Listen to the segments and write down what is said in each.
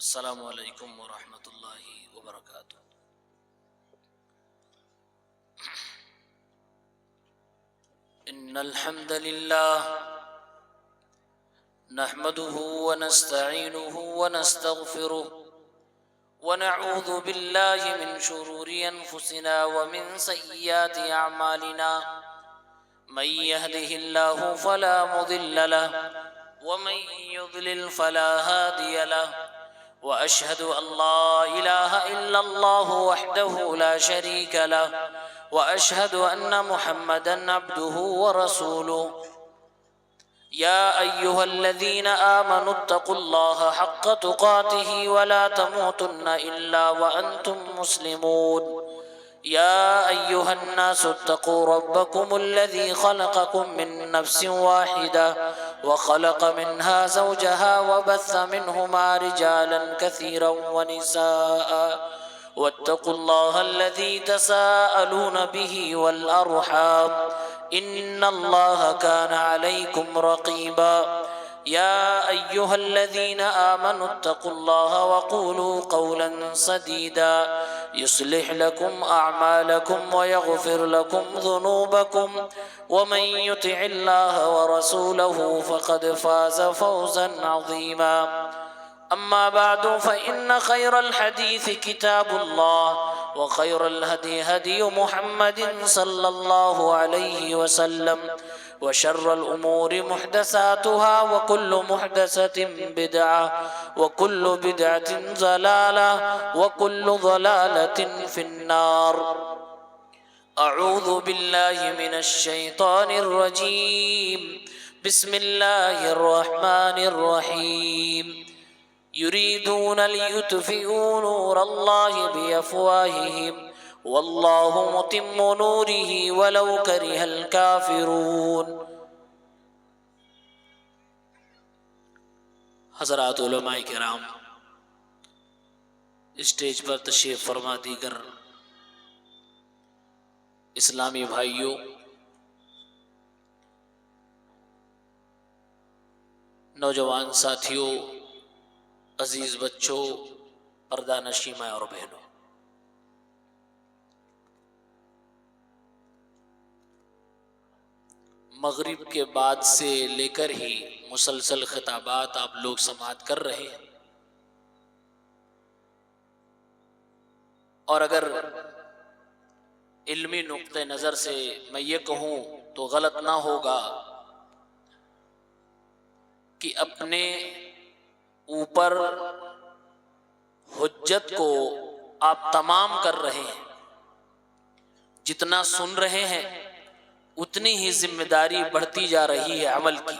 السلام علیکم ورحمۃ اللہ وبرکاتہ۔ ان الحمد للہ نحمده ونستعینه ونستغفره ونعوذ باللہ من شرور انفسنا ومن سیئات اعمالنا، من يهده الله فلا مضل له ومن يضلل فلا هادي له، وأشهد أن لا إله إلا الله وحده لا شريك له، وأشهد أن محمدًا عبده ورسوله۔ يا أيها الذين آمنوا اتقوا الله حق تقاته ولا تموتن إلا وأنتم مسلمون۔ يا أيها الناس اتقوا ربكم الذي خلقكم من نفس واحدة وخلق منها زوجها وبث منهما رجالا كثيرا ونساء، واتقوا الله الذي تساءلون به والأرحام إن الله كان عليكم رقيبا۔ يا أيها الذين آمنوا اتقوا الله وقولوا قولا سديدا يصلح لكم أعمالكم ويغفر لكم ذنوبكم، ومن يطع الله ورسوله فقد فاز فوزا عظيما۔ أما بعد فإن خير الحديث كتاب الله، وخير الهدي هدي محمد صلى الله عليه وسلم، وشر الأمور محدثاتها وكل محدثة بدعة وكل بدعة ضلالة وكل ضلالة في النار۔ أعوذ بالله من الشيطان الرجيم، بسم الله الرحمن الرحيم۔ يريدون ليطفئوا نور الله بأفواههم والله متم نوره ولو كره الكافرون۔ حضرات علماء کرام، اسٹیج پر تشریف فرما دیگر اسلامی بھائیوں، نوجوان ساتھیوں، عزیز بچوں، پردہ نشین ماں اور بہنوں، مغرب کے بعد سے لے کر ہی مسلسل خطابات آپ لوگ سماعت کر رہے ہیں، اور اگر علمی نقطہ نظر سے میں یہ کہوں تو غلط نہ ہوگا کہ اپنے اوپر حجت کو آپ تمام کر رہے ہیں، جتنا سن رہے ہیں اتنی ہی ذمہ داری بڑھتی جا رہی ہے عمل کی۔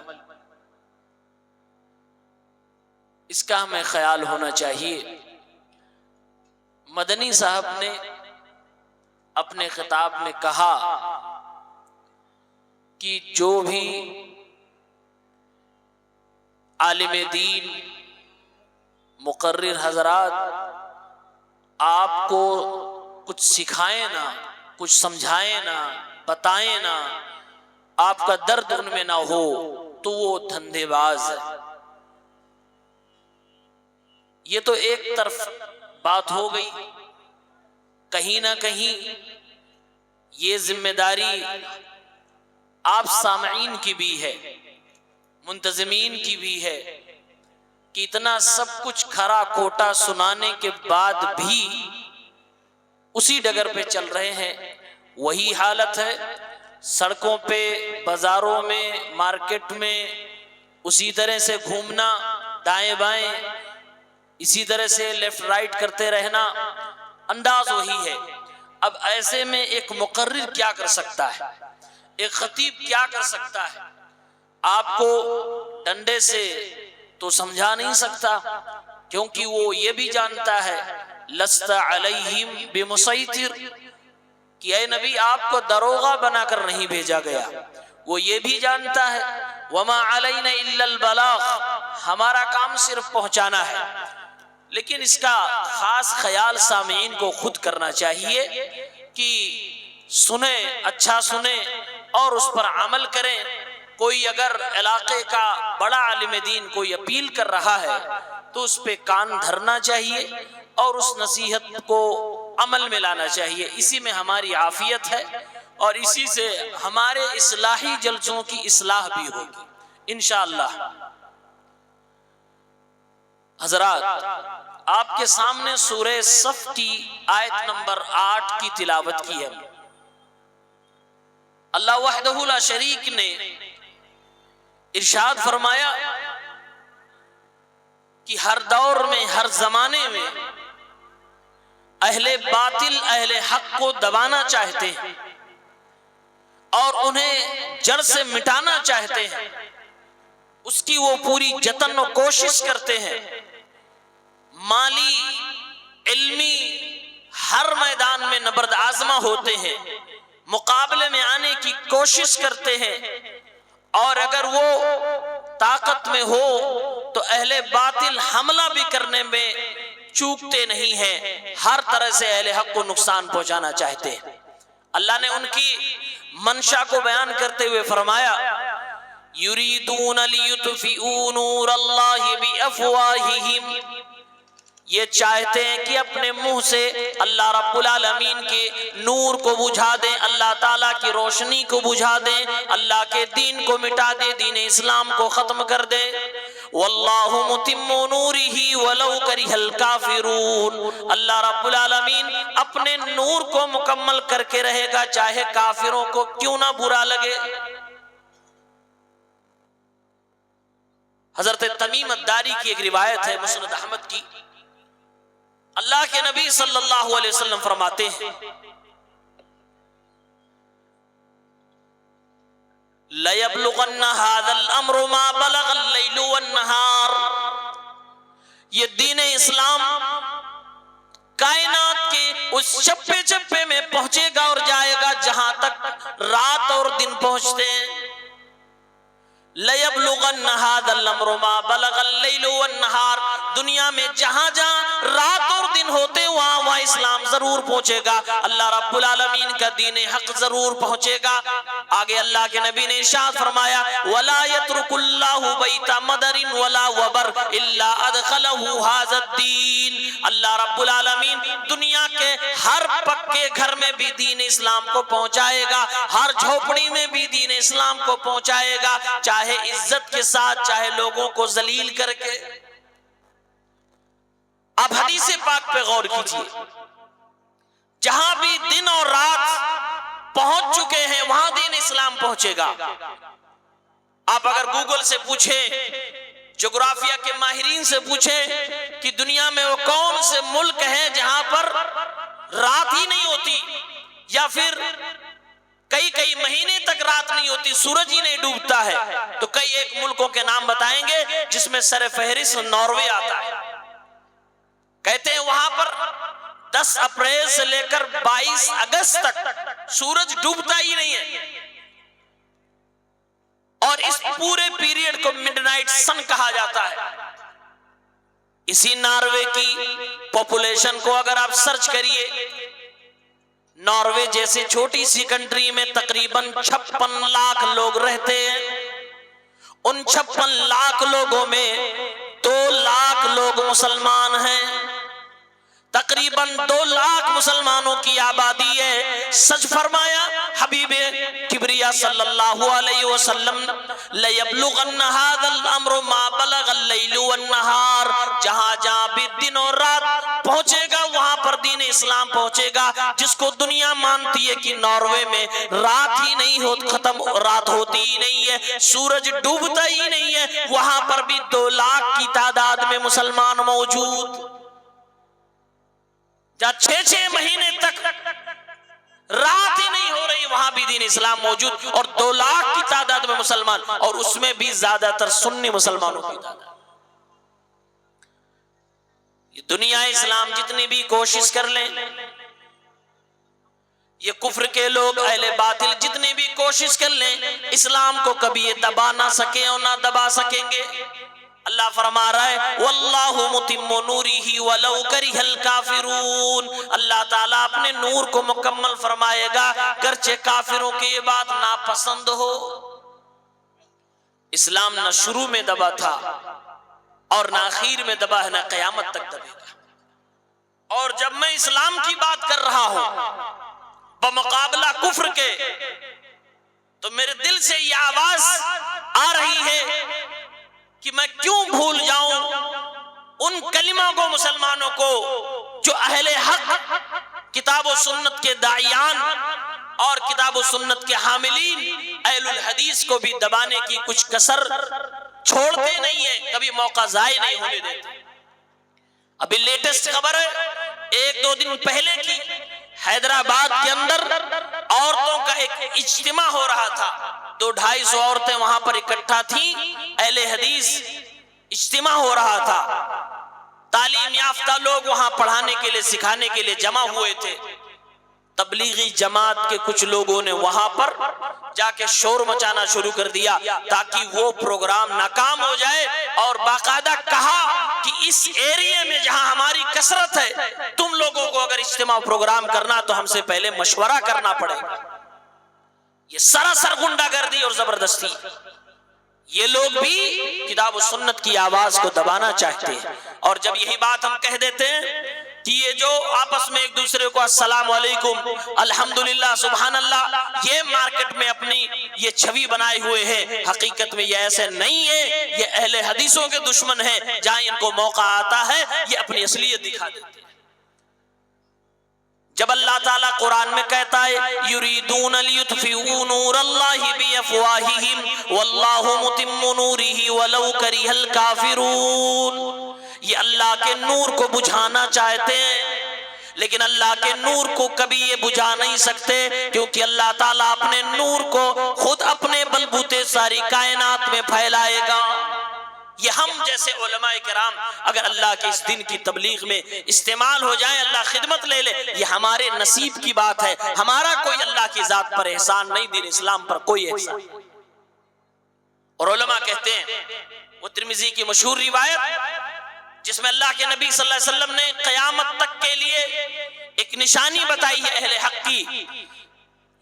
اس کا ہمیں خیال ہونا چاہیے۔ مدنی صاحب نے اپنے خطاب میں کہا کہ جو بھی عالم دین، مقرر حضرات آپ کو کچھ سکھائیں نہ، کچھ سمجھائیں نہ، بتائیں نہ، آپ کا درد ان میں نہ ہو تو وہ دھندے باز ہے۔ یہ تو ایک طرف بات ہو گئی، کہیں نہ کہیں یہ ذمہ داری آپ سامعین کی بھی ہے، منتظمین کی بھی ہے کہ اتنا سب کچھ کھرا کھوٹا سنانے کے بعد بھی اسی ڈگر پہ چل رہے ہیں۔ وہی حالت ہے، سڑکوں پہ، بازاروں میں، مارکیٹ میں اسی طرح سے گھومنا، دائیں بائیں اسی طرح سے لیفٹ رائٹ کرتے رہنا، انداز وہی ہے۔ اب ایسے میں ایک مقرر کیا کر سکتا ہے، ایک خطیب کیا کر سکتا ہے؟ آپ کو ڈنڈے سے تو سمجھا نہیں سکتا، کیونکہ وہ یہ بھی جانتا ہے لست علیہم بمسیطر، کہ اے نبی آپ کو دروغہ بنا کر نہیں بھیجا گیا۔ وہ یہ بھی جانتا ہے وما علینا الا البلاغ، ہمارا کام صرف پہنچانا ہے۔ لیکن اس کا خاص خیال سامعین کو خود کرنا چاہیے کہ سنیں، اچھا سنیں اور اس پر عمل کریں۔ کوئی اگر علاقے کا بڑا عالم دین کوئی اپیل کر رہا ہے تو اس پہ کان دھرنا چاہیے اور اس نصیحت کو عمل میں لانا چاہیے. اسی میں ہماری عافیت ہے اور اسی سے ہمارے اصلاحی جلسوں کی اصلاح بھی ہوگی انشاءاللہ. حضرات، آپ کے سامنے سورہ صف کی آیت نمبر 8 کی تلاوت کی ہے. اللہ وحدہ لا شریک نے ارشاد فرمایا کہ ہر دور میں، ہر زمانے میں اہل باطل اہل حق کو دبانا چاہتے ہیں اور انہیں جڑ سے مٹانا چاہتے ہیں. اس کی وہ پوری جتن و کوشش کرتے ہیں، مالی، علمی، ہر میدان میں نبرد آزما ہوتے ہیں، مقابلے میں آنے کی کوشش کرتے ہیں. اور اگر وہ طاقت میں ہو تو اہل باطل حملہ بھی کرنے میں چوکتے نہیں ہیں، ہر طرح سے اہل حق کو نقصان پہنچانا چاہتے ہیں. اللہ نے ان کی منشا کو بیان کرتے ہوئے فرمایا یریدون لیطفئوا نور اللہ بافواہہم، یہ چاہتے ہیں کہ اپنے منہ سے اللہ رب العالمین کے نور کو بجھا دیں، اللہ تعالیٰ کی روشنی کو بجھا دیں، اللہ کے دین کو مٹا دیں، دین اسلام کو ختم کر دیں. واللہ متم نورہ ولو کرہ الکافرون، اللہ رب العالمین اپنے نور کو مکمل کر کے رہے گا چاہے کافروں کو کیوں نہ برا لگے. حضرت تمیم الداری کی ایک روایت ہے مسند احمد کی، اللہ کے نبی صلی اللہ علیہ وسلم فرماتے ہیں لَيَبْلُغَنَّ هَذَا الْأَمْرُ مَا بَلَغَ اللَّيْلُ وَالنَّهَارُ، یہ دین اسلام کائنات کے اس چپے چپے میں پہنچے گا اور جائے گا جہاں تک رات اور دن پہنچتے ہیں. لَيَبْلُغَنَّ هَذَا الْأَمْرُ مَا بَلَغَ اللَّيْلُ وَالنَّهَارُ، دنیا میں جہاں جہاں رات اور دن ہوتے وہاں اسلام ضرور پہنچے گا، اللہ رب العالمین کا دین حق ضرور پہنچے گا. آگے اللہ کے نبی نے ارشاد فرمایا وَلَا يَتْرُكُ اللَّهُ بَيْتَ مَدَرٍ وَلَا وَبَرٍ إِلَّا أَدْخَلَهُ هَذَا الدِّينَ، اللہ رب العالمین دنیا کے ہر پکے گھر میں بھی دین اسلام کو پہنچائے گا، ہر جھوپڑی میں بھی دین اسلام کو پہنچائے گا، چاہے عزت کے ساتھ چاہے لوگوں کو ذلیل کر کے. اب حدیث پاک پہ غور کیجئے، جہاں بھی دن اور رات پہنچ چکے ہیں وہاں دین اسلام پہنچے گا. آپ اگر گوگل سے پوچھیں، جغرافیہ کے ماہرین سے پوچھیں کہ دنیا میں وہ کون سے ملک ہیں جہاں پر رات ہی نہیں ہوتی یا پھر کئی مہینے تک رات نہیں ہوتی، سورج ہی نہیں ڈوبتا ہے، تو کئی ایک ملکوں کے نام بتائیں گے جس میں سر فہرست ناروے آتا ہے. کہتے ہیں وہاں پر 10 اپریل سے لے کر 22 اگست تک سورج ڈوبتا ہی نہیں ہے، اور اس پورے پیریڈ کو مڈ نائٹ سن کہا جاتا ہے. اسی ناروے کی پاپولیشن کو اگر آپ سرچ کریے، ناروے جیسے چھوٹی سی کنٹری میں تقریباً 56 لاکھ لوگ رہتے ہیں. ان 56 لاکھ لوگوں میں 2 لاکھ لوگ مسلمان ہیں، تقریباً 2 لاکھ مسلمانوں کی آبادی ہے. سچ فرمایا حبیب کبریا صلی اللہ علیہ وسلم لَيَبْلُغَنَّ هَذَا الْأَمْرُ مَا بَلَغَ اللَّيْلُ وَالنَّهَارُ، جہاں جہاں بھی دن اور رات پہنچے گا وہاں پر دین اسلام پہنچے گا. جس کو دنیا مانتی ہے کہ ناروے میں رات ہی نہیں ہوتی، ختم رات ہوتی ہی نہیں ہے، سورج ڈوبتا ہی نہیں ہے، وہاں پر بھی 2 لاکھ کی تعداد میں مسلمان موجود، جہاں 6 مہینے تک رات ہی نہیں ہو رہی وہاں بھی دین اسلام موجود، اور 2 لاکھ کی تعداد میں مسلمان، اور اس میں بھی زیادہ تر سنی مسلمانوں کی تعداد. یہ دنیا اسلام جتنی بھی کوشش کر لیں، یہ کفر کے لوگ اہل باطل جتنی بھی کوشش کر لیں، اسلام کو کبھی یہ دبا نہ سکیں اور نہ دبا سکیں گے. اللہ فرما رہا ہے واللہ متم نورہ ولو کرہ الکافرون، اللہ تعالیٰ اپنے نور کو مکمل فرمائے گا گرچہ کافروں کی یہ بات ناپسند ہو. اسلام نہ شروع میں دبا تھا اور نہ آخر میں دبا ہے نہ قیامت تک دبے گا۔ اور جب میں اسلام کی بات کر رہا ہوں بمقابلہ کفر کے، تو میرے دل سے یہ آواز آ رہی ہے کہ میں کیوں بھول جاؤں ان کلمہ کو مسلمانوں کو جو اہل حق، کتاب و سنت کے داعیان اور کتاب و سنت کے حاملین اہل الحدیث کو بھی دبانے کی کچھ کسر چھوڑتے نہیں ہیں، کبھی موقع ضائع نہیں ہونے دیتے۔ ابھی لیٹسٹ خبر ہے 1-2 دن پہلے کی، حیدرآباد کے اندر عورتوں کا ایک اجتماع ہو رہا تھا، 200-250 عورتیں وہاں پر اکٹھا تھیں، اہل حدیث اجتماع ہو رہا تھا، تعلیم یافتہ لوگ وہاں پڑھانے کے لیے سکھانے کے لیے جمع ہوئے تھے۔ تبلیغی جماعت کے کچھ لوگوں نے وہاں پر جا کے شور مچانا شروع کر دیا تاکہ وہ پروگرام ناکام ہو جائے، اور باقاعدہ کہا کہ اس ایریے میں جہاں ہماری کثرت ہے، تم لوگوں کو اگر اجتماع پروگرام کرنا تو ہم سے پہلے مشورہ کرنا پڑے گا۔ یہ سراسر غنڈہ گردی اور زبردستی۔ یہ لوگ بھی کتاب و سنت کی آواز کو دبانا چاہتے ہیں، اور جب یہی بات ہم کہہ دیتے ہیں کہ یہ جو آپس میں ایک دوسرے کو السلام علیکم، الحمدللہ، سبحان اللہ، یہ مارکیٹ میں اپنی یہ چھوی بنائے ہوئے ہیں، حقیقت میں یہ ایسے نہیں ہے، یہ اہل حدیثوں کے دشمن ہیں، جہاں ان کو موقع آتا ہے یہ اپنی اصلیت دکھا دیتے ہیں۔ جب اللہ تعالیٰ قرآن میں کہتا ہے یریدون لیطفئوا نور اللہ بافواہہم واللہ متم نورہ ولو کرہ الکافرون، یہ اللہ کے نور کو بجھانا چاہتے ہیں لیکن اللہ کے نور کو کبھی یہ بجھا نہیں سکتے، کیونکہ اللہ تعالیٰ اپنے نور کو خود اپنے بلبوتے ساری کائنات میں پھیلائے گا۔ یہ ہم جیسے علماء کرام اگر اللہ کے اس دن کی تبلیغ میں استعمال ہو جائیں، اللہ خدمت لے لے، یہ ہمارے نصیب کی بات ہے، ہمارا کوئی اللہ کی ذات پر احسان نہیں، دین اسلام پر کوئی احسان۔ اور علماء کہتے ہیں، وہ ترمذی کی مشہور روایت جس میں اللہ کے نبی صلی اللہ علیہ وسلم نے قیامت تک کے لیے ایک نشانی بتائی ہے اہل حق کی،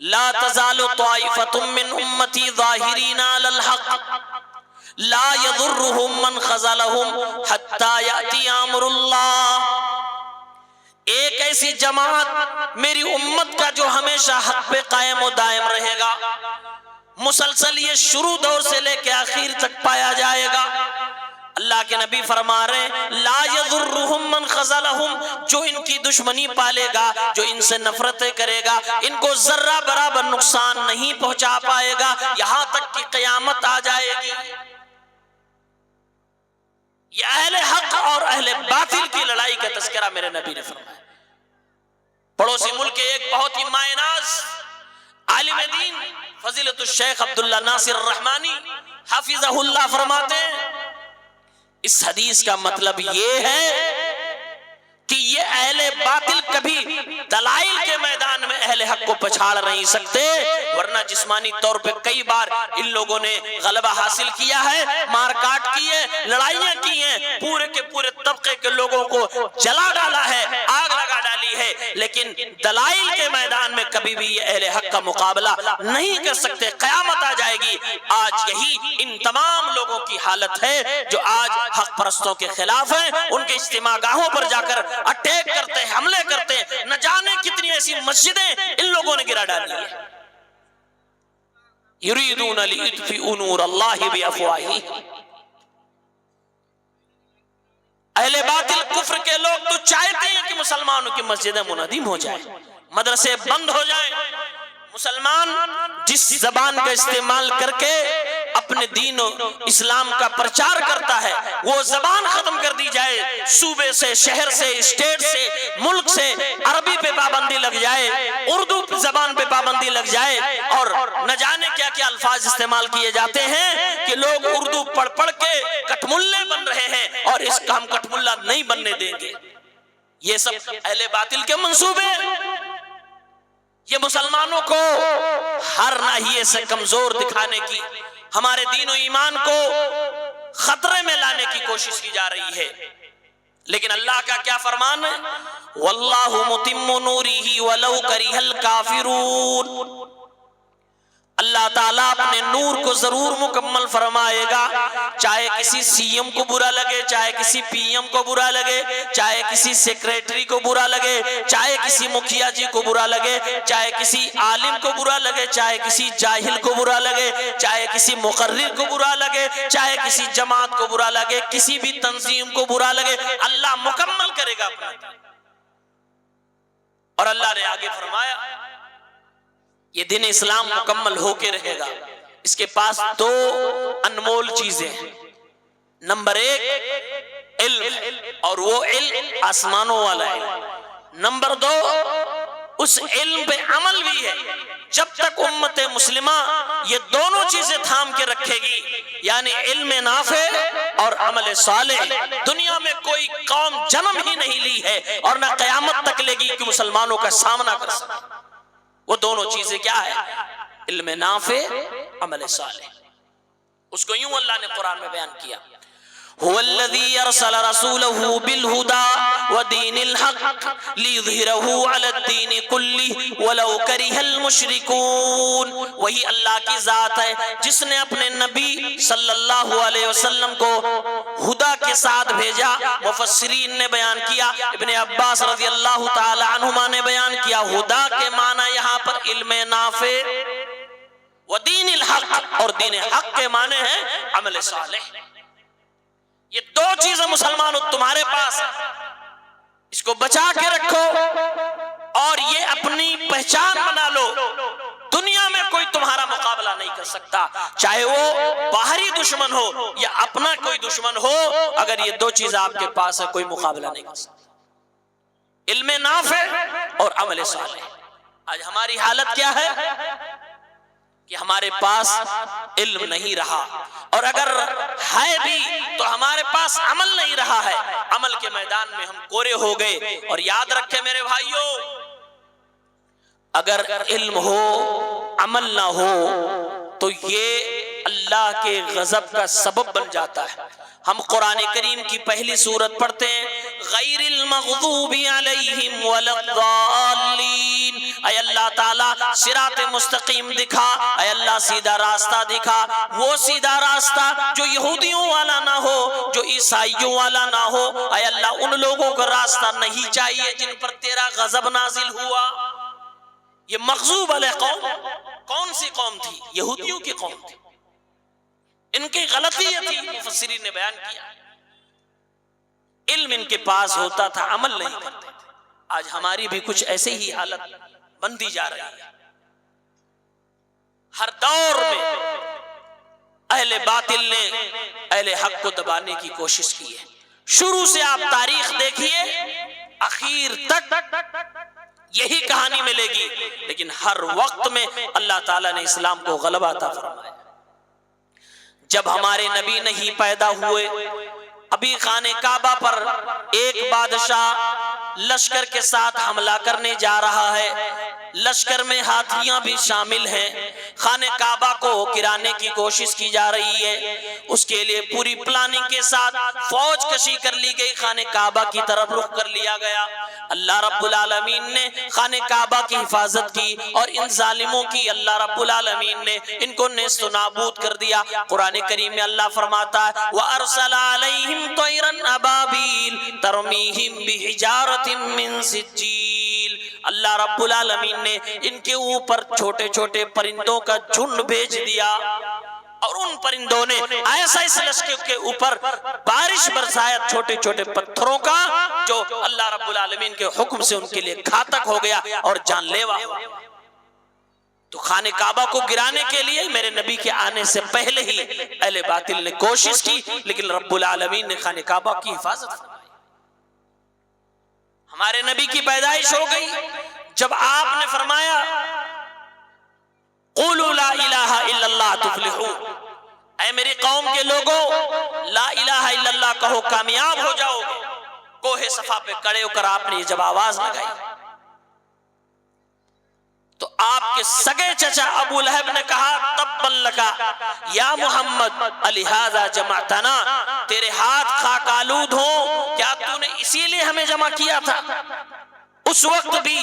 لا تزال طائفۃ من امتی ظاہرین علی الحق لا يضرهم من خذلهم حتى يأتي امر اللہ، ایک ایسی جماعت میری امت کا جو ہمیشہ حق پہ قائم و دائم رہے گا، مسلسل یہ شروع دور سے لے کے آخر تک پایا جائے گا۔ اللہ کے نبی فرما رہے ہیں لا يضرهم من خذلهم، جو ان کی دشمنی پالے گا، جو ان سے نفرتیں کرے گا، ان کو ذرہ برابر نقصان نہیں پہنچا پائے گا یہاں تک کہ قیامت آ جائے گی۔ یہ اہل حق اور اہل باطل کی لڑائی کا تذکرہ میرے نبی نے فرمایا۔ پڑوسی ملک کے ایک بہت ہی مائع ناز عالم دین فضیلت الشیخ عبداللہ ناصر الرحمانی حافظہ اللہ فرماتے ہیں اس حدیث کا مطلب یہ ہے کہ یہ اہل باطل کبھی دلائل کے میدان میں اہل حق کو پچھاڑ نہیں سکتے، ورنہ جسمانی طور پہ کئی بار ان لوگوں نے غلبہ حاصل کیا ہے، مار کاٹ کی ہے، لڑائیاں کی ہیں، پورے کے پورے طبقے کے لوگوں کو جلا ڈالا ہے، آگ لگا ڈالی ہے، لیکن دلائل کے میدان میں کبھی بھی یہ اہل حق کا مقابلہ نہیں کر سکتے۔ قیامت آ جائے گی، آج یہی ان تمام لوگوں کی حالت ہے جو آج حق پرستوں کے خلاف ہیں، ان کے اجتماع گاہوں پر جا کر اٹیک کرتے ہیں، حملے کرتے ہیں، نہ جانے کتنی ایسی مسجدیں ان لوگوں نے گرا ڈالی ہیں۔ یریدون لیطفئوا نور اللہ بافواہہم، اہل باطل کفر کے لوگ تو چاہتے ہیں کہ مسلمانوں کی مسجدیں منہدم ہو جائیں، مدرسے بند ہو جائیں، مسلمان جس زبان کا استعمال کر کے اپنے دین و اسلام کا پرچار کرتا ہے وہ زبان ختم کر دی جائے، صوبے سے، شہر سے، اسٹیٹ سے، ملک سے عربی پہ پابندی لگ جائے، اردو زبان پہ پابندی لگ جائے، اور نہ جانے کیا کیا الفاظ استعمال کیے جاتے ہیں کہ لوگ اردو پڑھ پڑھ کے کٹملے بن رہے ہیں، اور اس کا ہم کٹملہ نہیں بننے دیں گے۔ یہ سب اہل باطل کے منصوبے، یہ مسلمانوں کو ہر ناحیے سے کمزور دکھانے کی، ہمارے دین و ایمان کو خطرے میں لانے کی کوشش کی جا رہی ہے۔ لیکن اللہ کا کیا فرمان ہے؟ وَاللَّهُ مُتِمُّ نُورِهِ وَلَوْ كَرِهَ الْكَافِرُونَ، اللہ تعالیٰ اپنے نور کو ضرور مکمل فرمائے گا، چاہے کسی سی ایم کو برا لگے، چاہے کسی پی ایم کو برا لگے، چاہے کسی سیکریٹری کو برا لگے، چاہے کسی مکھیا جی کو برا لگے، چاہے کسی عالم کو برا لگے، چاہے کسی جاہل کو برا لگے، چاہے کسی مقرر کو برا لگے، چاہے کسی جماعت کو برا لگے، کسی بھی تنظیم کو برا لگے، اللہ مکمل کرے گا اپنا۔ اور اللہ نے آگے فرمایا یہ دین اسلام مکمل ہو کے رہے گا، اس کے پاس دو انمول چیزیں ہیں۔ نمبر ایک علم، اور وہ علم آسمانوں والا علم۔ نمبر دو اس علم پہ عمل بھی ہے۔ جب تک امت مسلمہ یہ دونوں چیزیں تھام کے رکھے گی، یعنی علم نافع اور عمل صالح، دنیا میں کوئی قوم جنم ہی نہیں لی ہے اور نہ قیامت تک لے گی کہ مسلمانوں کا سامنا کر سکے۔ وہ دونوں چیزیں کیا ہے؟ علم نافع، عمل صالح۔ اس کو یوں اللہ نے قرآن میں بیان کیا، هو الذي ارسل رسوله بالهدى ودين الحق ليظهره على الدين كله ولو كره المشركون۔ وہی اللہ کی ذات ہے جس نے اپنے نبی صلی اللہ علیہ وسلم کو ہدا کے ساتھ بھیجا۔ مفسرین نے بیان کیا، ابن عباس رضی اللہ تعالی عنہما نے بیان کیا، ہدا کے معنی یہاں پر علم نافع ودین الحق، اور دین حق کے معنی ہیں عمل صالح۔ یہ دو چیزیں مسلمانوں تمہارے پاس ہیں، اس کو بچا کے رکھو اور یہ اپنی پہچان بنا لو۔ دنیا میں کوئی تمہارا مقابلہ نہیں کر سکتا، چاہے وہ باہری دشمن ہو یا اپنا کوئی دشمن ہو، اگر یہ دو چیزیں آپ کے پاس ہے کوئی مقابلہ نہیں کر سکتا، علم نافع اور عمل صالح۔ آج ہماری حالت کیا ہے کہ ہمارے پاس علم نہیں رہا، اور اگر ہے بھی تو ہمارے پاس عمل نہیں رہا ہے۔ عمل کے میدان میں ہم کورے ہو گئے۔ اور یاد رکھے میرے بھائیوں، اگر علم ہو عمل نہ ہو تو یہ اللہ کے غضب کا سبب بن جاتا ہے۔ ہم قرآن کریم کی پہلی سورت پڑھتے ہیں، غیر المغضوب علیہم ولا الضالین۔ اے اللہ تعالیٰ صراط مستقیم دکھا، اے اللہ سیدھا راستہ دکھا، وہ سیدھا راستہ جو یہودیوں والا نہ ہو، جو عیسائیوں والا نہ ہو۔ اے اللہ ان لوگوں کا راستہ نہیں چاہیے جن پر تیرا غضب نازل ہوا۔ یہ مغضوب علیہ قوم کون سی قوم تھی؟ یہودیوں کی قوم تھی۔ ان کی غلطی یہ تھی، مفسرین نے بیان کیا، علم ان کے پاس ہوتا تھا، عمل نہیں کرتے تھے۔ آج ہماری بھی کچھ ایسے ہی حالت بنتی جا رہی ہے۔ ہر دور میں اہل باطل نے اہل حق کو دبانے کی کوشش کی ہے۔ شروع سے آپ تاریخ دیکھیے، آخر تک یہی کہانی ملے گی، لیکن ہر وقت میں اللہ تعالیٰ نے اسلام کو غلبہ عطا فرمایا۔ جب ہمارے نبی نہیں پیدا ہوئے، ابھی خانہ کعبہ پر ایک بادشاہ لشکر کے ساتھ حملہ کرنے جا رہا ہے، لشکر میں ہاتھیاں بھی شامل ہیں، خانہ کعبہ کو گرانے کی کوشش کی جا رہی ہے۔ اس کے لیے پوری پلاننگ کے ساتھ فوج کشی کر لی گئی، خانہ کعبہ کی طرف رخ کر لیا گیا۔ اللہ رب العالمین نے خانہ کعبہ کی حفاظت کی، اور ان ظالموں کی اللہ رب العالمین نے ان کو نیست و نابود کر دیا۔ قرآن کریم میں اللہ فرماتا ہے، وَأَرْسَلَ عَلَيْهِمْ طَيْرًا أَبَابِيلَ تَرْمِيهِمْ بِحِجَارَةٍ مِّن سِجِّيلٍ۔ اللہ رب العالمین نے ان کے اوپر چھوٹے چھوٹے پرندوں کا جھنڈ بھیج دیا، اور ان پرندوں نے ایسا اس لشکر کے اوپر بارش برسایا چھوٹے چھوٹے پتھروں کا، جو اللہ رب العالمین کے حکم سے ان کے لیے گھاتک ہو گیا اور جان لیوا ہو گیا۔ تو خانہ کعبہ کو گرانے کے لیے میرے نبی کے آنے سے پہلے ہی اہل باطل نے کوشش کی، لیکن رب العالمین نے خانہ کعبہ کی حفاظت فرمائی۔ ہمارے نبی کی پیدائش ہو گئی جب آپ نے فرمایا قولوا لا الہ الا اللہ تفلحون، اے میری قوم کے لوگوں لا الہ الا اللہ کہو کامیاب ہو جاؤ گے۔ کوہ صفا پہ کھڑے ہو کر آپ نے جب آواز لگائی تو آپ کے سگے چچا ابو لہب نے کہا تبا لکا یا محمد الہذا جمعتنا، تیرے ہاتھ خاک آلود ہوں، کیا تو نے اسی لیے ہمیں جمع کیا تھا؟ اس وقت بھی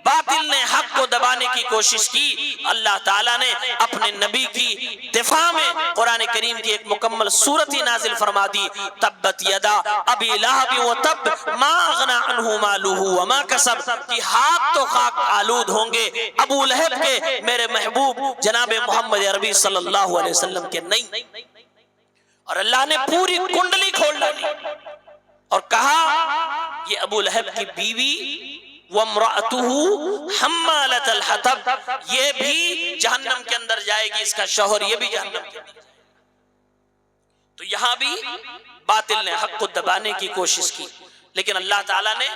باطل نے حق کو دبانے کی کوشش کی، اللہ تعالیٰ نے اپنے نبی کی دفاع میں قرآن کریم کی ایک مکمل سورت ہی نازل فرما دی، تبت یدا ابی لہب وتب ما اغنی عنہ مالہ وما کسب، کہ ہاتھ تو خاک آلود ہوں گے ابو لہب کے، میرے محبوب جناب محمد عربی صلی اللہ علیہ وسلم کے نہیں۔ اور اللہ نے پوری کنڈلی کھول ڈالی اور کہا یہ ابو لہب کی بیوی وَامْرَأَتُهُ حَمَّالَةَ الْحَطَبِ، یہ بھی جہنم کے اندر جائے گی، اس کا شوہر یہ بھی جہنم کے اندر جائے گی۔ تو یہاں بھی باطل نے حق کو دبانے کی کوشش کی، لیکن اللہ تعالیٰ نے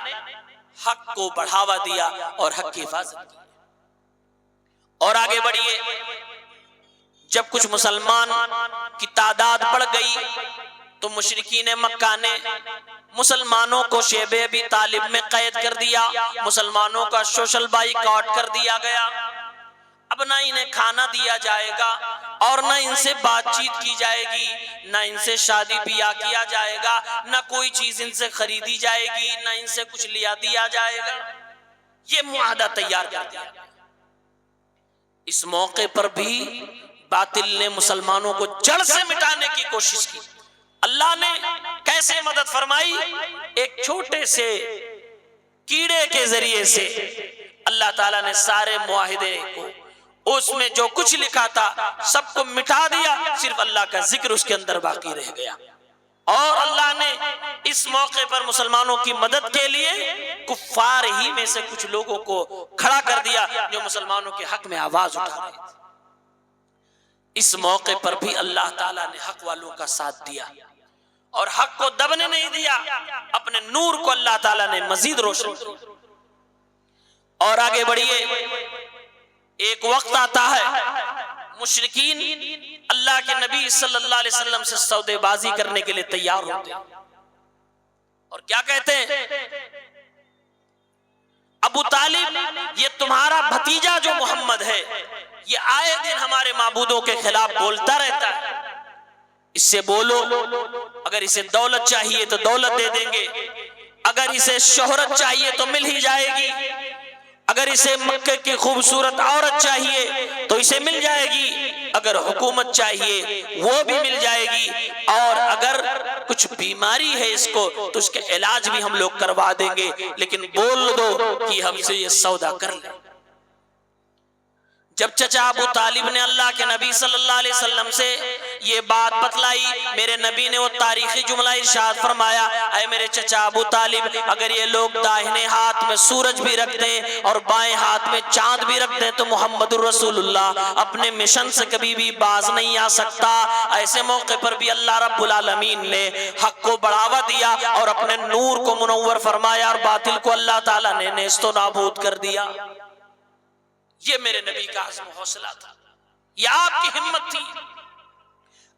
حق کو بڑھاوا دیا اور حق کی حفاظت کی۔ اور آگے بڑھیے، جب کچھ مسلمان کی تعداد بڑھ گئی تو مشرکین مکہ نے مسلمانوں کو شیب ابی طالب میں قید کر دیا، مسلمانوں کا سوشل بائیکاٹ کر دیا گیا۔ اب نہ انہیں کھانا دیا جائے گا اور نہ ان سے بات چیت کی جائے گی، نہ ان سے شادی بیاہ کیا جائے گا، نہ کوئی چیز ان سے خریدی جائے گی، نہ ان سے کچھ لیا دیا جائے گا۔ یہ معاہدہ تیار کر دیا۔ اس موقع پر بھی باطل نے مسلمانوں کو جڑ سے مٹانے کی کوشش کی۔ اللہ نے کیسے مدد فرمائی؟ ایک چھوٹے سے کیڑے کے ذریعے سے اللہ تعالیٰ نے سارے معاہدے کو، اس میں جو کچھ لکھا تھا سب کو مٹا دیا، صرف اللہ کا ذکر اس کے اندر باقی رہ گیا۔ اور اللہ نے اس موقع پر مسلمانوں کی مدد کے لیے کفار ہی میں سے کچھ لوگوں کو کھڑا کر دیا جو مسلمانوں کے حق میں آواز اٹھا رہے تھے۔ اس موقع پر بھی اللہ تعالیٰ نے حق والوں کا ساتھ دیا اور حق کو دبنے نہیں دیا، اپنے نور کو اللہ تعالیٰ نے مزید روشن کیا۔ اور آگے بڑھیے، ایک وقت آتا ہے مشرکین اللہ کے نبی صلی اللہ علیہ وسلم سے سودے بازی کرنے کے لیے تیار ہوتے ہیں اور کیا کہتے ہیں؟ ابو طالب، یہ تمہارا بھتیجا جو محمد ہے یہ آئے دن ہمارے معبودوں کے خلاف بولتا رہتا ہے، اس سے بولو، اگر اسے دولت چاہیے تو دولت دے دیں گے، اگر اسے شہرت چاہیے تو مل ہی جائے گی، اگر اسے مکہ کی خوبصورت عورت چاہیے تو اسے مل جائے گی، اگر حکومت چاہیے وہ بھی مل جائے گی، اور اگر کچھ بیماری ہے اس کو تو اس کے علاج بھی ہم لوگ کروا دیں گے، لیکن بول دو کہ ہم سے یہ سودا کر لیں۔ جب چچا ابو طالب نے اللہ کے نبی صلی اللہ علیہ وسلم سے یہ بات بتلائی، میرے نبی نے وہ تاریخی جملہ ارشاد فرمایا، اے میرے چچا ابو طالب، اگر یہ لوگ داہنے ہاتھ میں سورج بھی رکھ دیں اور بائیں ہاتھ میں چاند بھی رکھ دیں تو محمد الرسول اللہ اپنے مشن سے کبھی بھی باز نہیں آ سکتا۔ ایسے موقع پر بھی اللہ رب العالمین نے حق کو بڑھاوا دیا اور اپنے نور کو منور فرمایا اور باطل کو اللہ تعالیٰ نے نیست و نابود کر دیا۔ یہ میرے نبی کا عزم و حوصلہ تھا، یہ آپ کی ہمت تھی۔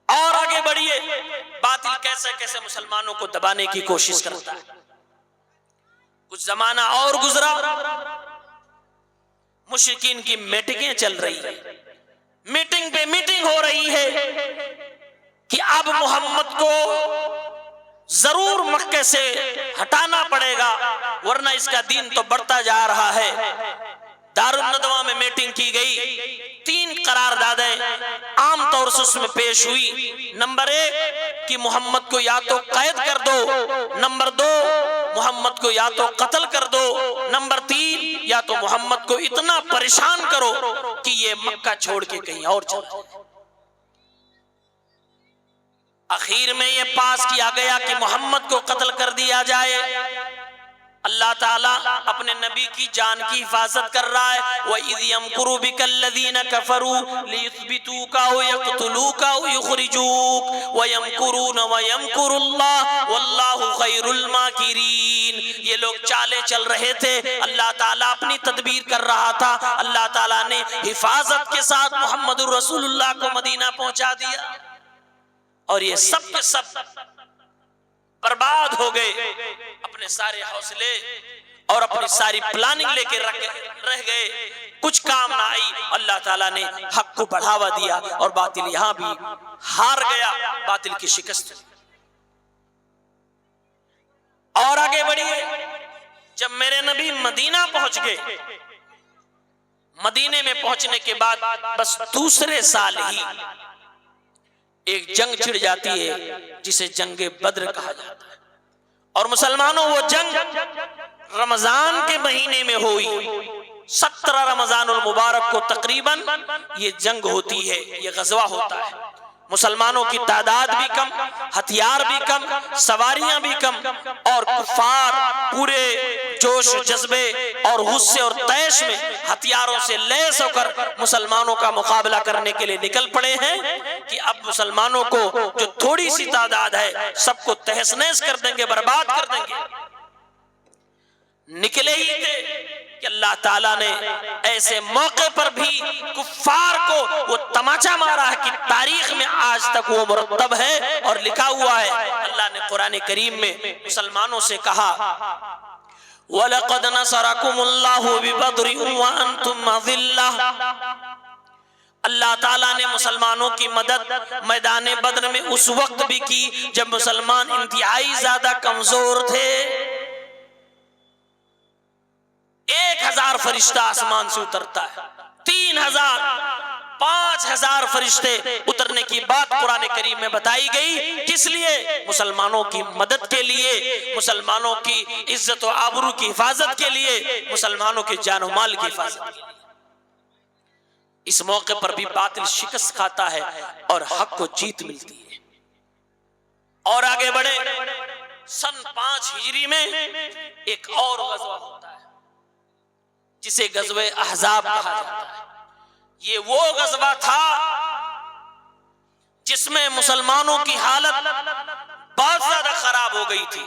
اور آگے بڑھیے، باطل کیسے کیسے مسلمانوں کو دبانے کی کوشش کرتا ہے۔ کچھ زمانہ اور گزرا، مشرکین کی میٹنگیں چل رہی ہیں، میٹنگ پہ میٹنگ ہو رہی ہے کہ اب محمد کو ضرور مکہ سے ہٹانا پڑے گا ورنہ اس کا دین تو بڑھتا جا رہا ہے۔ دارالندوہ میں میٹنگ کی گئی، 3 قراردادیں عام طور سے اس میں پیش ہوئی۔ نمبر 1 کہ محمد کو یا تو قید کر دو، نمبر 2 محمد کو یا تو قتل کر دو، نمبر 3 یا تو محمد کو اتنا پریشان کرو کہ یہ مکہ چھوڑ کے کہیں اور چلا جائے۔ آخر میں یہ پاس کیا گیا کہ محمد کو قتل کر دیا جائے۔ اللہ تعالیٰ اپنے نبی کی جان کی حفاظت کر رہا ہے، وَإِذْ يَمْكُرُ بِكَ الَّذِينَ كَفَرُوا لِيُثْبِتُوكَ أَوْ يَقْتُلُوكَ أَوْ يُخْرِجُوكَ وَيَمْكُرُونَ وَيَمْكُرُ اللَّهُ وَاللَّهُ خَيْرُ الْمَاكِرِينَ۔ یہ لوگ چالے چل رہے تھے، اللہ تعالیٰ اپنی تدبیر کر رہا تھا، اللہ تعالیٰ نے حفاظت کے ساتھ محمد الرسول اللہ کو مدینہ پہنچا دیا اور یہ سب کے سب برباد ہو گئے، اپنے سارے حوصلے اور اپنی ساری پلاننگ لے کے رہ گئے، کچھ کام نہ آئی۔ اللہ تعالیٰ نے حق کو بڑھاوا دیا اور باطل یہاں بھی ہار گیا، باطل کی شکست۔ اور آگے بڑھیے، جب میرے نبی مدینہ پہنچ گئے، مدینے میں پہنچنے کے بعد بس دوسرے سال ہی ایک جنگ چھڑ جاتی ہے جسے جنگ بدر کہا جاتا ہے، اور مسلمانوں وہ جنگ رمضان کے مہینے میں ہوئی، 17 رمضان المبارک کو تقریباً یہ جنگ ہوتی ہے، یہ غزوہ ہوتا ہے۔ مسلمانوں کی تعداد بھی کم، ہتھیار بھی کم، سواریاں بھی کم، اور کفار پورے جوش جذبے اور غصے اور طیش میں ہتھیاروں سے لیس ہو کر مسلمانوں کا مقابلہ کرنے کے لیے نکل پڑے ہیں کہ اب مسلمانوں کو جو تھوڑی سی تعداد ہے سب کو تہس نہس کر دیں گے، برباد کر دیں گے۔ نکلے ہی تھے کہ اللہ تعالیٰ نے ایسے موقع پر بھی کفار کو وہ تماچا مارا ہے کہ تاریخ میں آج تک وہ مرتب ہے اور لکھا ہوا ہے۔ اللہ نے قرآن کریم میں مسلمانوں سے کہا وَلَقَدْ نَصَرَكُمُ اللَّهُ بِبَدْرٍ وَأَنْتُمْ أَذِلَّةٌ، اللہ تعالیٰ نے مسلمانوں کی مدد میدان بدر میں اس وقت بھی کی جب مسلمان انتہائی زیادہ کمزور تھے۔ 1000 فرشتہ آسمان سے اترتا ہے، 3000 5000 فرشتے اترنے کی بات قرآن کریم میں بتائی گئی، کس لیے؟ مسلمانوں کی مدد کے لیے، مسلمانوں کی عزت و آبرو کی حفاظت کے لیے، مسلمانوں کے جان و مال کی حفاظت کے لیے۔ اس موقع پر بھی باطل شکست کھاتا ہے اور حق کو جیت ملتی ہے۔ اور آگے بڑھے، سن 5 ہجری میں ایک اور غزوہ ہوتا ہے جسے غزوہ احزاب کہا جاتا ہے۔ یہ وہ غزوہ تھا جس میں مسلمانوں کی حالت بہت زیادہ خراب ہو گئی تھی،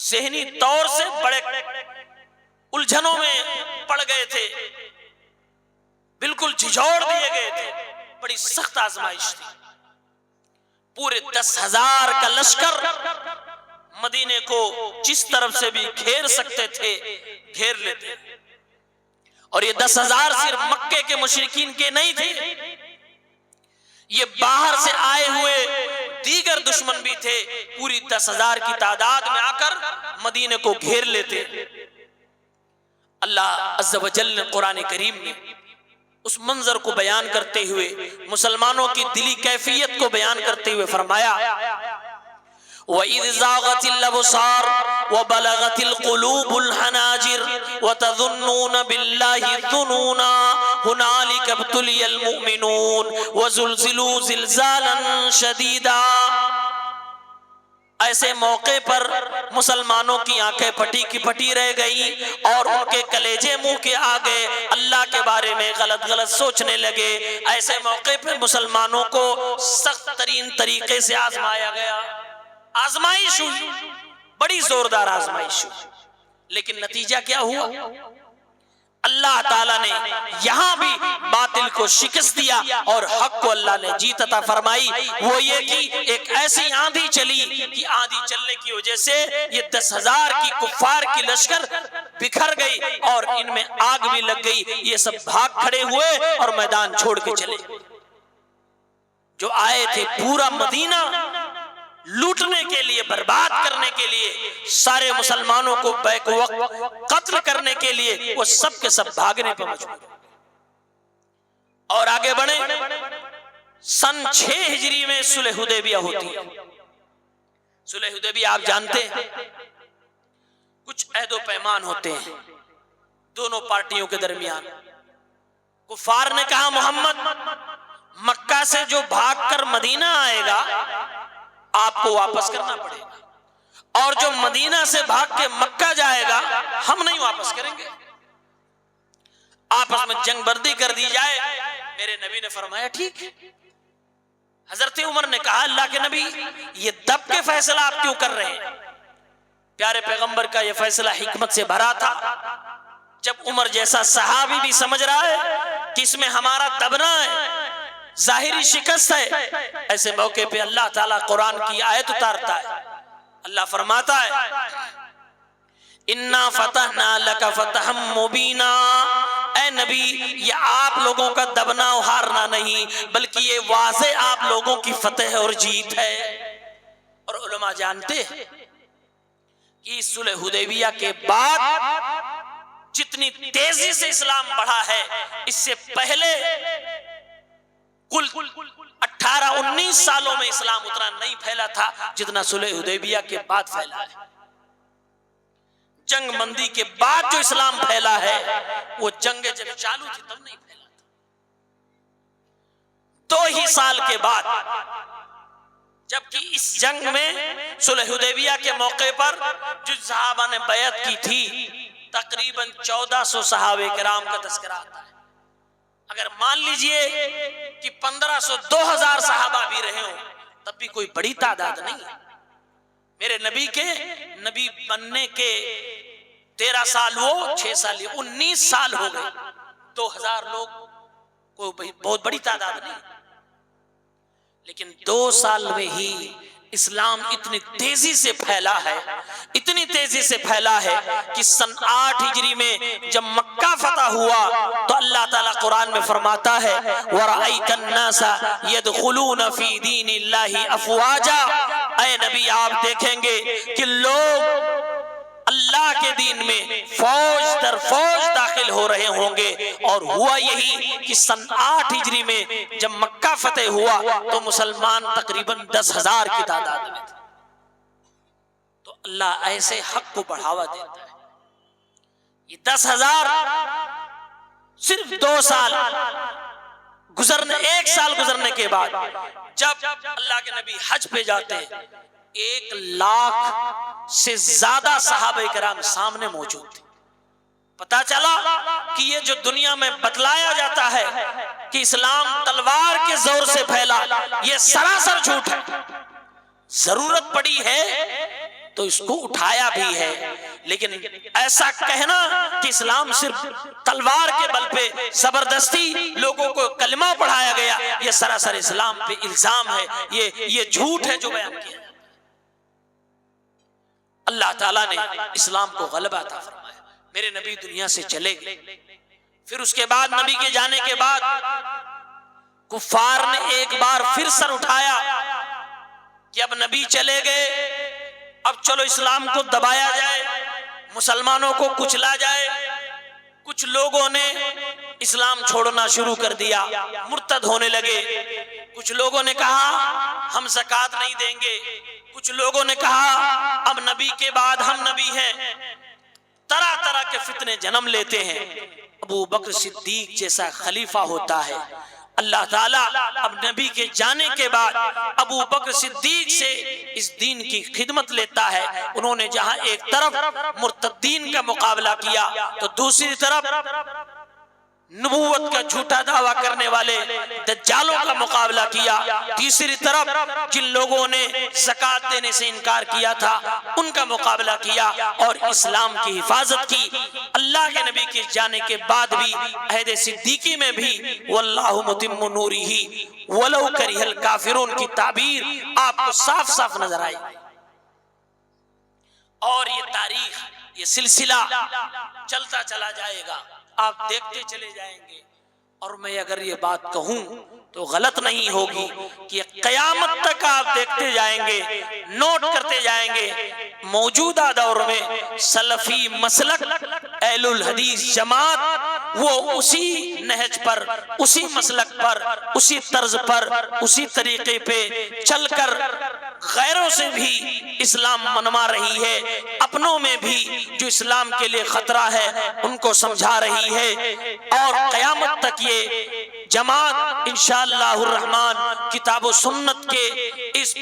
ذہنی طور سے بڑے الجھنوں میں پڑ گئے تھے، بالکل جھجھوڑ دیے گئے تھے، بڑی سخت آزمائش تھی۔ پورے 10,000 کا لشکر مدینے کو جس طرف سے بھی گھیر سکتے تھے گھیر لیتے، اور یہ 10,000 صرف مکے کے مشرکین کے نہیں تھے، یہ باہر سے آئے ہوئے دیگر دشمن بھی تھے، پوری 10,000 کی تعداد میں آ کر مدینے کو گھیر لیتے۔ اللہ عز و جل نے قرآن کریم میں اس منظر کو بیان کرتے ہوئے، مسلمانوں کی دلی کیفیت کو بیان کرتے ہوئے فرمایا وَإِذْ زَاغَتِ الْأَبْصَارُ وَبَلَغَتِ الْقُلُوبُ الْحَنَاجِرَ وَتَظُنُّونَ بِاللَّهِ الظُّنُونَا هُنَالِكَ ابْتُلِيَ الْمُؤْمِنُونَ وَزُلْزِلُوا زِلْزَالًا شَدِيدًا۔ ایسے موقع پر مسلمانوں کی آنکھیں پھٹی کی پھٹی رہ گئی اور ان کے کلیجے منہ کے آگے اللہ کے بارے میں غلط سوچنے لگے۔ ایسے موقع پر مسلمانوں کو سخت ترین طریقے سے آزمایا گیا، آزمائش ہوئی، بڑی زوردار آزمائش ہوئی، لیکن نتیجہ کیا ہوا؟ اللہ تعالیٰ نے یہاں بھی باطل کو شکست دیا اور حق کو اللہ نے جیت عطا فرمائی۔ وہ یہ کہ ایک ایسی آندھی چلی کہ آندھی چلنے کی وجہ سے یہ 10,000 کی کفار کی لشکر بکھر گئی اور ان میں آگ بھی لگ گئی، یہ سب بھاگ کھڑے ہوئے اور میدان چھوڑ کے چلے۔ جو آئے تھے پورا مدینہ لوٹنے کے لیے، برباد کرنے کے لیے، سارے مسلمانوں کو بیک وقت قتل کرنے کے لیے، وہ سب کے سب بھاگنے پر مجبور۔ اور آگے بڑھیں، سن 6 ہجری میں صلح حدیبیہ ہوتی ہے۔ صلح حدیبیہ آپ جانتے ہیں، کچھ عہد و پیمان ہوتے ہیں دونوں پارٹیوں کے درمیان۔ کفار نے کہا محمد مکہ سے جو بھاگ کر مدینہ آئے گا آپ کو واپس کرنا پڑے گا، اور جو مدینہ سے بھاگ کے مکہ جائے گا ہم نہیں واپس کریں گے، آپس میں جنگ بردی کر دی جائے۔ میرے نبی نے فرمایا ٹھیک ہے۔ حضرت عمر نے کہا اللہ کے نبی یہ دب کے فیصلہ آپ کیوں کر رہے ہیں؟ پیارے پیغمبر کا یہ فیصلہ حکمت سے بھرا تھا۔ جب عمر جیسا صحابی بھی سمجھ رہا ہے کہ اس میں ہمارا دبنا ہے، ظاہری شکست ہے، ایسے موقع پہ اللہ تعالیٰ قرآن کی آیت اتارتا ہے۔ اللہ فرماتا ہے اِنَّا فَتَحْنَا لَكَ فَتَحًا مُبِينًا، اے نبی یہ آپ لوگوں کا دبنا و ہارنا نہیں بلکہ یہ واضح آپ لوگوں کی فتح اور جیت ہے۔ اور علماء جانتے ہیں کہ صلح حدیبیہ کے بعد جتنی تیزی سے اسلام بڑھا ہے اس سے پہلے کل 18-19 سالوں میں اسلام اتنا نہیں پھیلا تھا جتنا صلح حدیبیہ کے بعد پھیلا ہے۔ جنگ بندی کے بعد جو اسلام پھیلا ہے وہ جنگ جب چالو تھی تب نہیں پھیلا تھا۔ 2 ہی سال کے بعد، جبکہ اس جنگ میں صلح حدیبیہ کے موقع پر جو صحابہ نے بیعت کی تھی تقریباً 1400 صحابہ کرام کا تذکرہ آتا ہے۔ اگر مان لیجئے کہ 1500-2000 صحابہ بھی رہے ہوں تب بھی کوئی بڑی تعداد نہیں ہے۔ میرے نبی کے نبی بننے کے 13 سال وہ 6 سال 19 سال ہو گئے، 2000 لوگ کوئی بہت بڑی تعداد نہیں، لیکن 2 سال میں ہی اسلام اتنی تیزی سے پھیلا ہے، اتنی تیزی سے پھیلا ہے کہ سن 8 ہجری میں جب مکہ فتح ہوا تو اللہ تعالیٰ قرآن میں فرماتا ہے وَرَأَيْتَ النَّاسَ يَدْخُلُونَ فِي دِينِ اللَّهِ أَفْوَاجًا، اے نبی آپ دیکھیں گے کہ لوگ اللہ کے دین میں فوج در فوج داخل ہو رہے ہوں گے۔ اور ہوا یہی کہ سن 8 ہجری میں جب مکہ فتح ہوا تو مسلمان تقریباً 10,000 کی تعداد میں تھے۔ تو اللہ ایسے حق کو بڑھاوا دیتا ہے۔ یہ 10,000 صرف 2 سال گزرنے، 1 سال گزرنے کے بعد جب اللہ کے نبی حج پہ جاتے ہیں 1 لاکھ سے زیادہ صحابہ کرام سامنے موجود تھے۔ پتا چلا کہ یہ جو دنیا میں بتلایا جاتا ہے کہ اسلام تلوار کے زور سے پھیلا، یہ سراسر جھوٹ ہے۔ ضرورت پڑی ہے تو اس کو اٹھایا بھی ہے، لیکن ایسا کہنا کہ اسلام صرف تلوار کے بل پہ زبردستی لوگوں کو کلمہ پڑھایا گیا، یہ سراسر اسلام پہ الزام ہے، یہ جھوٹ ہے جو بیان کیا۔ اللہ تعالیٰ نے اسلام کو غلبہ عطا فرمایا، میرے نبی دنیا سے چلے گئے۔ پھر اس کے بعد نبی کے جانے کے بعد کفار نے ایک بار پھر سر اٹھایا کہ اب نبی چلے گئے، اب چلو اسلام کو دبایا جائے، مسلمانوں کو کچلا جائے۔ کچھ لوگوں نے اسلام چھوڑنا شروع کر دیا، مرتد ہونے لگے۔ کچھ لوگوں نے کہا ہم زکوٰۃ نہیں دیں گے، کچھ لوگوں نے کہا اب نبی کے بعد ہم نبی ہیں۔ طرح طرح کے فتنے جنم لیتے ہیں۔ ابو بکر صدیق جیسا خلیفہ ہوتا ہے، اللہ تعالیٰ اب نبی کے جانے کے بعد ابو بکر صدیق سے اس دین کی خدمت لیتا ہے۔ انہوں نے جہاں ایک طرف مرتدین کا مقابلہ کیا تو دوسری طرف نبوت کا جھوٹا دعویٰ کرنے والے دجالوں کا مقابلہ کیا، تیسری طرف جن لوگوں نے زکوٰۃ دینے سے انکار کیا تھا ان کا مقابلہ کیا اور اسلام کی حفاظت کی۔ اللہ کے نبی کے جانے کے بعد بھی عہد صدیقی میں بھی واللہ متم نورہ ولو کرہ الکافرون کی تعبیر آپ کو صاف صاف نظر آئی۔ اور یہ تاریخ، یہ سلسلہ چلتا چلا جائے گا، آپ دیکھتے چلے جائیں گے۔ اور میں اگر یہ بات کہوں تو غلط نہیں ہوگی کہ قیامت تک آپ دیکھتے جائیں گے، نوٹ کرتے جائیں گے، موجودہ دور میں سلفی مسلک اہل الحدیث جماعت وہ اسی نہج پر، اسی مسلک پر، اسی طرز پر، اسی طریقے پہ چل کر غیروں سے بھی اسلام منوا رہی ہے، اپنوں میں بھی جو اسلام کے لیے خطرہ ہے ان کو سمجھا رہی ہے۔ اور قیامت تک یہ جماعت انشاءاللہ الرحمن کتاب و سنت کے اس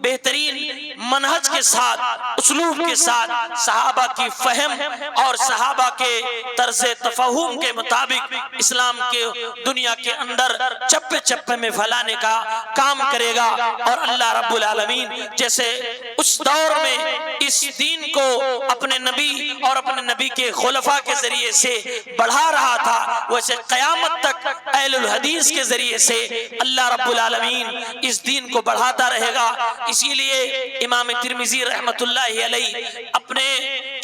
بہترین منہج کے ساتھ، اسلوب کے ساتھ، صحابہ کی فہم اور صحابہ کے طرز تفہم کے مطابق اسلام کے دنیا کے اندر چپے چپے میں پھیلانے کا کام کرے گا۔ اور اللہ رب العالمین جیسے اس دور میں اس دین کو اپنے نبی اور اپنے نبی کے خلفاء کے ذریعے سے بڑھا رہا تھا، ویسے قیامت تک اہل الحدیث کے ذریعے سے اللہ رب العالمین اس دین کو بڑھاتا رہے گا۔ اسی لیے امام ترمذی رحمت اللہ علیہ اپنے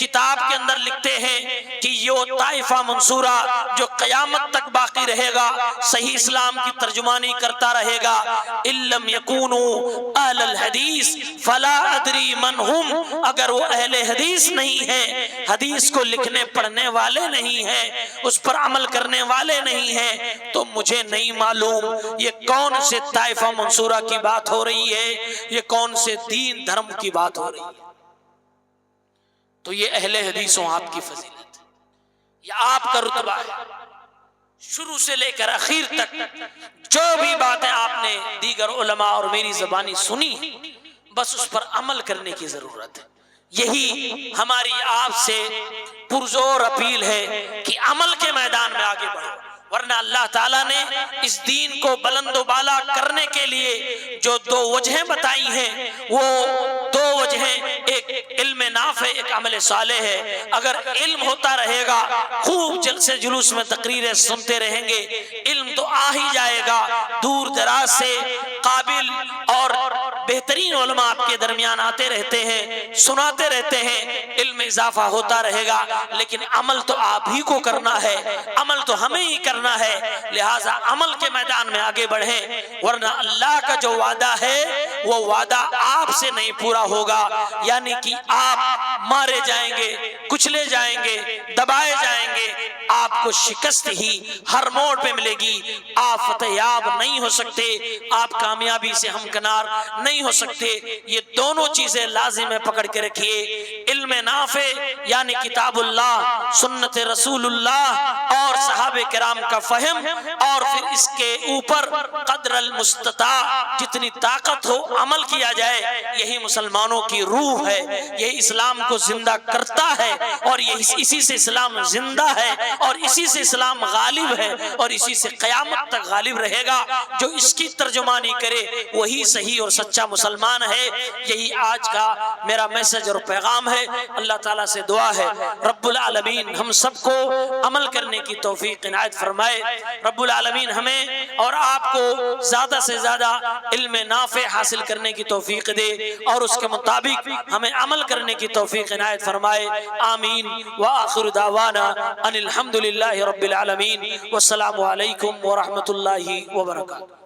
کتاب کے اندر لکھتے ہیں کہ یہ طائفہ منصورہ جو قیامت تک باقی رہے گا، صحیح اسلام کی ترجمانی کرتا رہے گا، اِلَّمْ يَكُونُوا اہل الحدیث فلا ادری من ہم، اگر وہ اہل حدیث نہیں ہے، حدیث کو لکھنے پڑھنے والے نہیں ہیں، اس پر عمل کرنے والے نہیں ہیں، تو مجھے نہیں معلوم یہ کون سے طائفہ منصورہ کی بات ہو رہی ہے، یہ کون سے دین دھرم کی بات ہو رہی ہے۔ تو یہ اہل حدیثوں آپ کی فضیلت ہے، یہ آپ کا رتبہ ہے۔ شروع سے لے کر اخیر تک جو بھی باتیں آپ نے دیگر علماء اور میری زبانی سنی، بس اس پر عمل کرنے کی ضرورت ہے۔ یہی ہماری آپ سے پرزور اپیل ہے کہ عمل کے میدان میں آگے بڑھو، ورنہ اللہ تعالیٰ نے اس دین کو بلند و بالا کرنے کے لیے جو دو وجہیں بتائی ہیں، وہ دو وجہیں، ایک علم نافع، ایک عمل صالح ہے۔ اگر علم ہوتا رہے گا، خوب جلسے جلوس میں تقریریں سنتے رہیں گے، علم تو آ ہی جائے گا، دور دراز سے قابل اور بہترین علماء آپ کے درمیان آتے رہتے ہیں، سناتے رہتے ہیں، علم اضافہ ہوتا رہے گا، لیکن عمل تو آپ ہی کو کرنا ہے، عمل تو ہمیں ہی کرنا ہے، لہٰذا عمل کے میدان میں آگے بڑھیں، ورنہ اللہ کا جو وعدہ ہے وہ وعدہ آپ سے نہیں پورا ہوگا، یعنی کہ آپ مارے جائیں گے، کچلے جائیں گے، دبائے جائیں گے، آپ کو شکست ہی ہر موڑ پہ ملے گی، آپ فتح یاب نہیں ہو سکتے، آپ کامیابی سے ہمکنار نہیں ہو سکتے۔ یہ دونوں چیزیں لازم ہے، پکڑ کے رکھیے، علم نافع یعنی کتاب اللہ، سنت رسول اللہ اور صحابہ کرام کا فہم، اور پھر اس کے اوپر قدر المستطاع جتنی طاقت ہو عمل کیا جائے۔ یہی مسلمانوں کی روح ہے، یہی اسلام کو زندہ کرتا ہے، اور اسی سے اسلام زندہ ہے، اور اسی سے اسلام غالب ہے، اور اسی سے قیامت تک غالب رہے گا۔ جو اس کی ترجمانی کرے وہی صحیح اور سچا مسلمان ہے۔ یہی آج کا میرا میسج اور پیغام ہے۔ اللہ تعالیٰ سے دعا ہے رب العالمین ہم سب کو عمل کرنے کی توفیق عنایت فرمائے، رب العالمین ہمیں اور آپ کو زیادہ سے زیادہ علم نافع حاصل کرنے کی توفیق دے، اور اس کے مطابق ہمیں عمل کرنے کی توفیق عنایت فرمائے، آمین۔ وآخر دعوانا ان الحمدللہ رب العالمین، والسلام علیکم ورحمۃ اللہ وبرکاتہ۔